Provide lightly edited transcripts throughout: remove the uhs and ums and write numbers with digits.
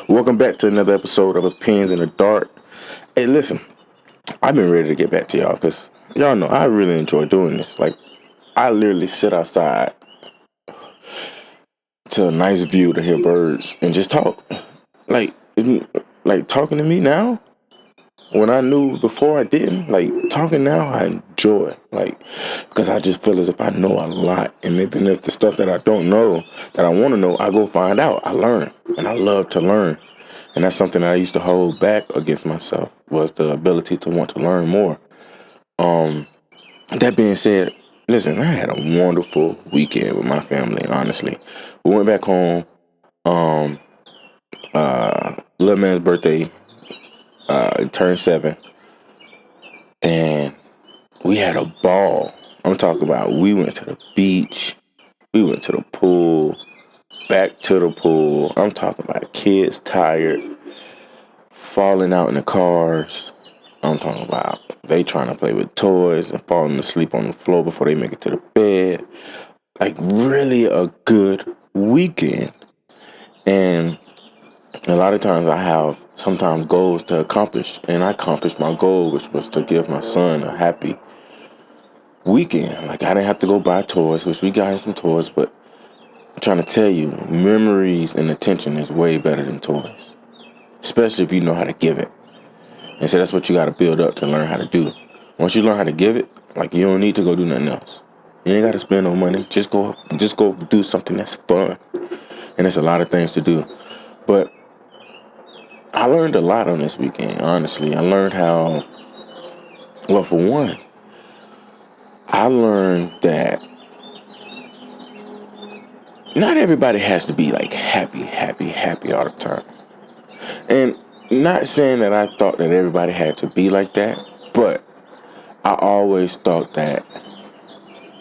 Welcome back to another episode of Opinions in the Dark. Hey, listen, I've been ready to get back to y'all because y'all know I really enjoy doing this. Like, I literally sit outside to a nice view to hear birds and just talk. Like, like talking to me now when I knew before I didn't. Like, talking now, I enjoy. Like, because I just feel as if I know a lot. And even if the stuff that I don't know, that I want to know, I go find out. I learn. And I love to learn. And that's something that I used to hold back against myself was the ability to want to learn more. Um, that being said, listen, I had a wonderful weekend with my family. Honestly, we went back home. Um, Little man's birthday. He turned 7, and we had a ball. I'm talking about we went to the beach, we went to the pool, back to the pool. I'm talking about kids tired, falling out in the cars. I'm talking about they trying to play with toys and falling asleep on the floor before they make it to the bed. Like really a good weekend. And a lot of times I have sometimes goals to accomplish. And I accomplished my goal, which was to give my son a happy weekend. Like I didn't have to go buy toys, which we got him some toys, but I'm trying to tell you, memories and attention is way better than toys. Especially if you know how to give it. And so that's what you got to build up to learn how to do. Once you learn how to give it, like you don't need to go do nothing else. You ain't got to spend no money. Just go do something that's fun. And there's a lot of things to do. But I learned a lot on this weekend, honestly. I learned how, well, for one, I learned that not everybody has to be like happy, happy, happy all the time. And not saying that I thought that everybody had to be like that, but I always thought that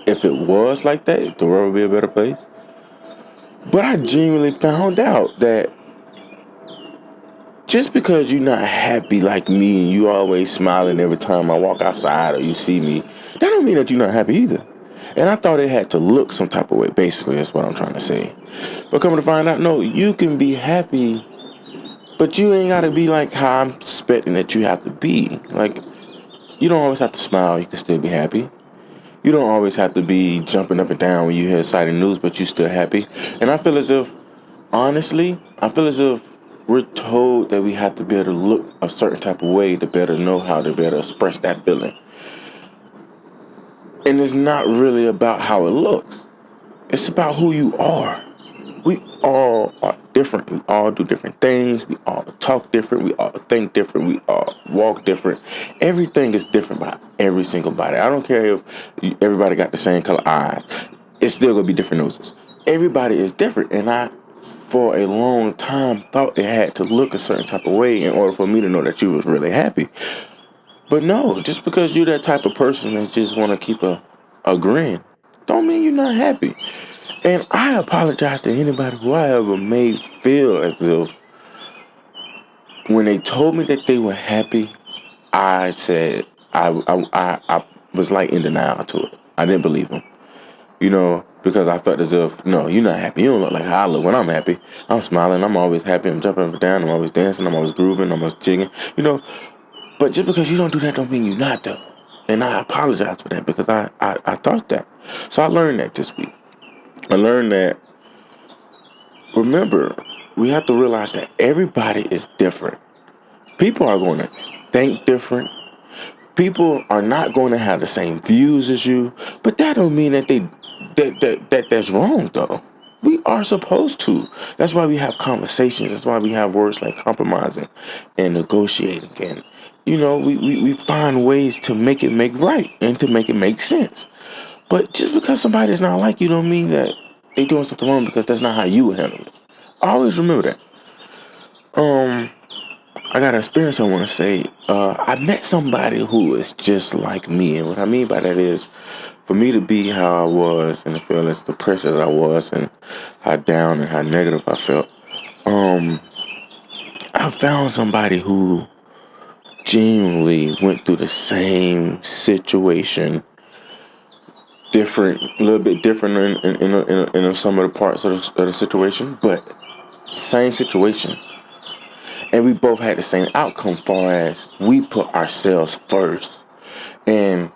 if it was like that, the world would be a better place. But I genuinely found out that just because you're not happy like me and you always smiling every time I walk outside or you see me, that don't mean that you're not happy either. And I thought it had to look some type of way. Basically, that's what I'm trying to say. But coming to find out, no, you can be happy, but you ain't got to be like how I'm expecting that you have to be. Like, you don't always have to smile. You can still be happy. You don't always have to be jumping up and down when you hear exciting news, but you still happy. And I feel as if, honestly, I feel as if we're told that we have to be able to look a certain type of way to better know how to better express that feeling. And it's not really about how it looks. It's about who you are. We all are different. We all do different things. We all talk different. We all think different. We all walk different. Everything is different by every single body. I don't care if everybody got the same color eyes. It's still going to be different noses. Everybody is different. And I, for a long time, thought it had to look a certain type of way in order for me to know that you was really happy. But no, just because you're that type of person that just want to keep a grin, don't mean you're not happy. And I apologize to anybody who I ever made feel as if when they told me that they were happy, I said I was like in denial to it. I didn't believe them, because I felt as if no, you're not happy. You don't look like how I look when I'm happy. I'm smiling. I'm always happy. I'm jumping up and down. I'm always dancing. I'm always grooving. I'm always jigging. But just because you don't do that don't mean you're not though. And I apologize for that because I thought that. So I learned that this week. I learned that, remember, we have to realize that everybody is different. People are going to think different. People are not going to have the same views as you. But that don't mean that that's wrong though. We are supposed to. That's why we have conversations. That's why we have words like compromising and negotiating. And, we find ways to make it make right and to make it make sense. But just because somebody's not like you don't mean that they doing something wrong because that's not how you would handle it. Always remember that. I got an experience I want to say. I met somebody who is just like me. And what I mean by that is for me to be how I was and to feel as depressed as I was and how down and how negative I felt. I found somebody who genuinely went through the same situation, different, a little bit different in some of the parts of the situation, but same situation. And we both had the same outcome far as we put ourselves first. And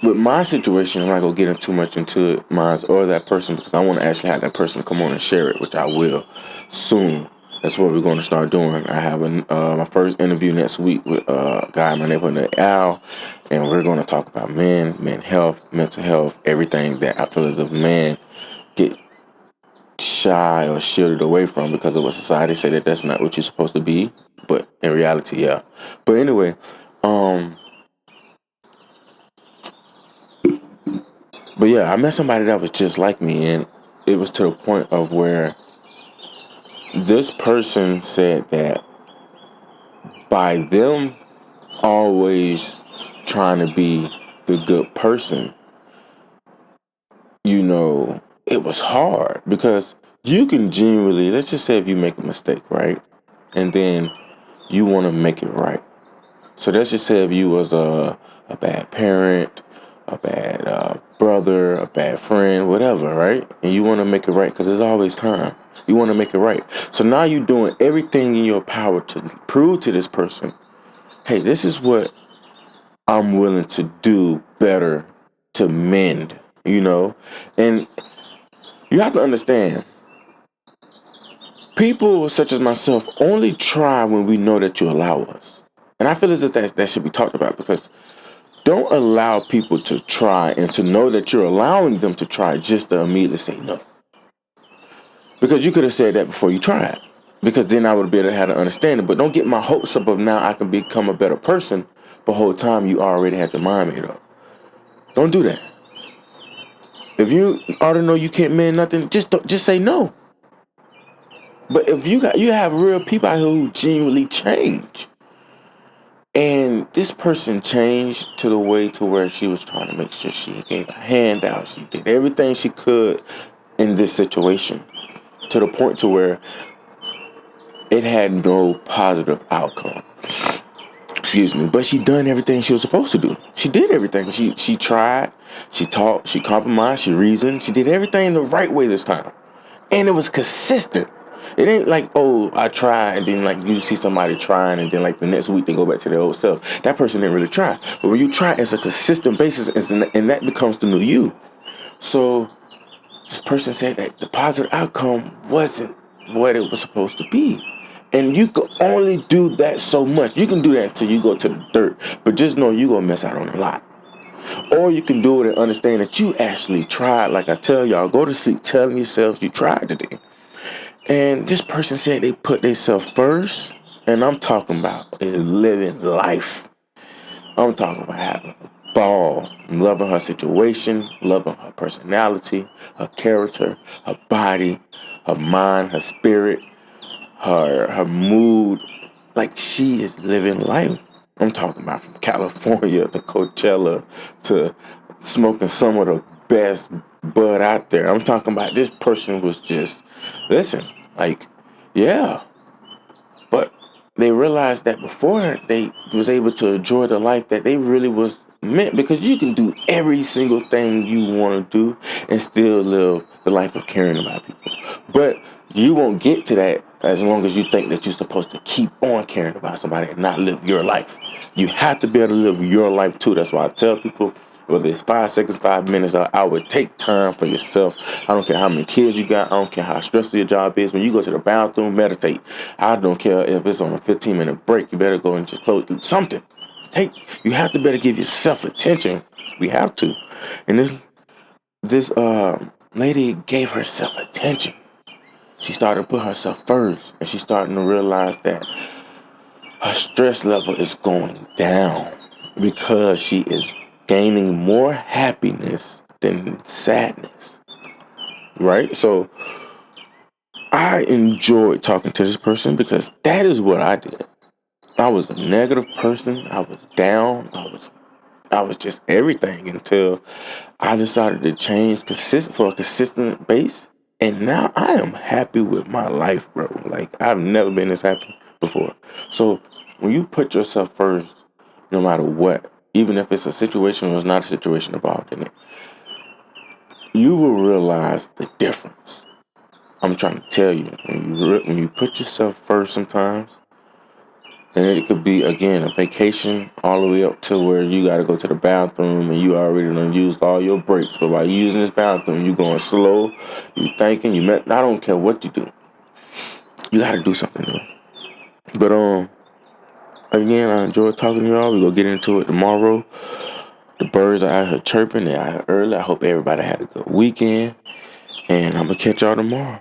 with my situation, I'm not gonna get too much into it, mine or that person, because I want to actually have that person come on and share it, which I will soon. That's what we're going to start doing. I have my first interview next week with a guy in my neighborhood named Al, and we're going to talk about men health, mental health, everything that I feel as if men get shy or shielded away from because of what society say that that's not what you're supposed to be. But in reality, yeah. But anyway, um, but yeah, I met somebody that was just like me, and it was to the point of where this person said that by them always trying to be the good person, it was hard because you can genuinely, let's just say if you make a mistake, right? And then you want to make it right. So let's just say if you was a bad parent, a bad brother, a bad friend, whatever, right? And you want to make it right because there's always time. You want to make it right. So now you're doing everything in your power to prove to this person, hey, this is what I'm willing to do better to mend. And you have to understand, people such as myself only try when we know that you allow us. And I feel as if that should be talked about because don't allow people to try and to know that you're allowing them to try just to immediately say no. Because you could have said that before you tried. Because then I would be able to have an understanding. But don't get my hopes up of now I can become a better person. The whole time you already had your mind made up. Don't do that. If you already know you can't mend nothing, just say no. But if you have real people out here who genuinely change. And this person changed to the way to where she was trying to make sure she gave a handout. She did everything she could in this situation to the point to where it had no positive outcome. Excuse me. But she done everything she was supposed to do. She did everything. She tried, she talked, she compromised, she reasoned. She did everything the right way this time. And it was consistent. It ain't like, oh, I tried, and then like you see somebody trying, and then like the next week they go back to their old self. That person didn't really try. But when you try, it's a consistent basis, and that becomes the new you. So this person said that the positive outcome wasn't what it was supposed to be. And you can only do that so much. You can do that until you go to the dirt. But just know you're going to miss out on a lot. Or you can do it and understand that you actually tried. Like I tell y'all, go to sleep telling yourselves you tried today. And this person said they put themselves first. And I'm talking about living life. I'm talking about having a ball, loving her situation, loving her personality, her character, her body, her mind, her spirit, her mood. Like she is living life. I'm talking about from California to Coachella to smoking some of the best bud out there. I'm talking about this person was just, listen, like, yeah. But they realized that before they was able to enjoy the life that they really was meant, because you can do every single thing you want to do and still live the life of caring about people. But you won't get to that as long as you think that you're supposed to keep on caring about somebody and not live your life. You have to be able to live your life too. That's why I tell people, whether it's 5 seconds, 5 minutes, I would take time for yourself. I don't care how many kids you got. I don't care how stressful your job is. When you go to the bathroom, meditate. I don't care if it's on a 15-minute break. You better go and just close something. You have to better give yourself attention. We have to. And this lady gave herself attention. She started to put herself first, and she's starting to realize that her stress level is going down because she is gaining more happiness than sadness. Right? So I enjoyed talking to this person because that is what I did. I was a negative person. I was down. I was just everything until I decided to change for a consistent base. And now I am happy with my life, bro. Like I've never been this happy before. So when you put yourself first, no matter what, even if it's a situation or it's not a situation involved in it, you will realize the difference. I'm trying to tell you, when you put yourself first sometimes, and it could be, again, a vacation all the way up to where you got to go to the bathroom and you already done used all your breaks. But while you using this bathroom, you going slow, you thinking, I don't care what you do. You got to do something new. But, again, I enjoyed talking to y'all. We gonna get into it tomorrow. The birds are out here chirping. They're out here early. I hope everybody had a good weekend. And I'm gonna catch y'all tomorrow.